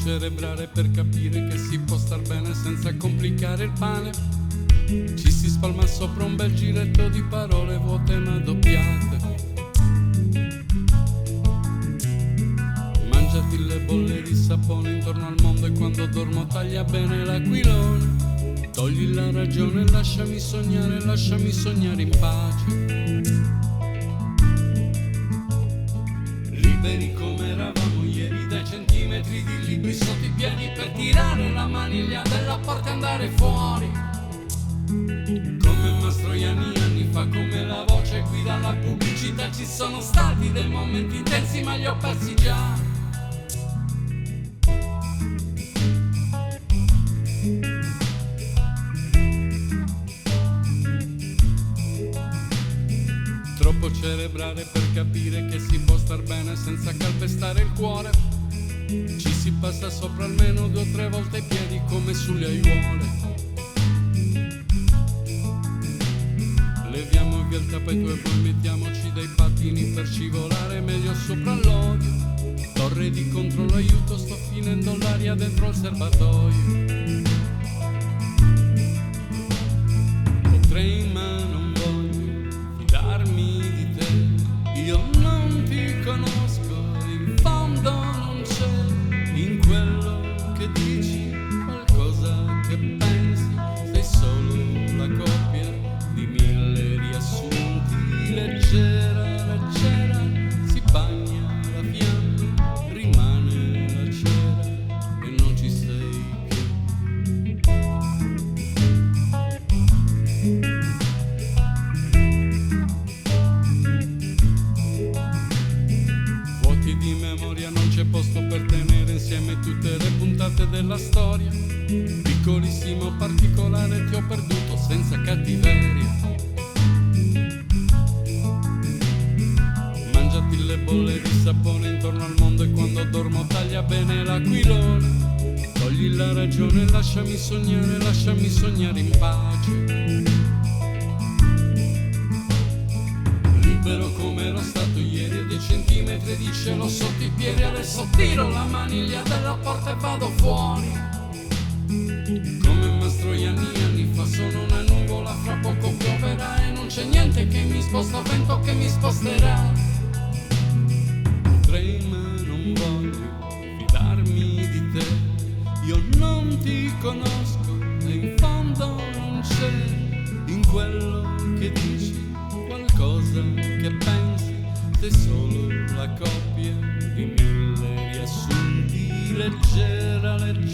cerebrale per capire che si può star bene senza complicare il pane. Ci si spalma sopra un bel giretto di parole vuote ma doppiate. Mangiati le bolle di sapone intorno al mondo e quando dormo taglia bene l'aquilone. Togli la ragione, lasciami sognare in pace. Liberi come eravamo ieri, dai centimetri di libri sotto i piedi per tirare la maniglia della porta e andare fuori. Come Mastroianni anni fa, come la voce guida la pubblicità. Ci sono stati dei momenti intensi ma li ho persi già. Troppo cerebrale per capire che si può star bene senza calpestare il cuore. Ci si passa sopra almeno 2 o 3 volte i piedi come sulle aiuole. Leviamo via il tappeto e poi mettiamoci dei pattini per scivolare meglio sopra l'odio. Torre di controllo, aiuto, sto finendo l'aria dentro il serbatoio. Potrei ma non voglio fidarmi di te. Io non ti conosco, in fondo non c'è in quello che dici qualcosa che pensi. Sei solo la copia di 1000 riassunti. Leggera, leggera, si bagna la fiamma, rimane la cera e non ci sei più. Vuoti di memoria, non c'è posto per tenere insieme tutte le puntate della storia. Piccolissimo particolare, ti ho perduto senza cattiveria. Mangiati le bolle di sapone intorno al mondo e quando dormo taglia bene l'aquilone. Togli la ragione, lasciami sognare in pace. Libero come ero stato ieri, 2 centimetri di cielo sotto i piedi. Adesso tiro la maniglia della porta e vado fuori. Come Mastroianni anni fa, sono una nuvola, fra poco pioverà e non c'è niente che mi sposta, vento che mi sposterà. Potrei ma non voglio fidarmi di te. Io non ti conosco e in fondo non c'è in quello che dici qualcosa che pensi. Sei solo la copia di 1000 riassunti. Leggera, leggera,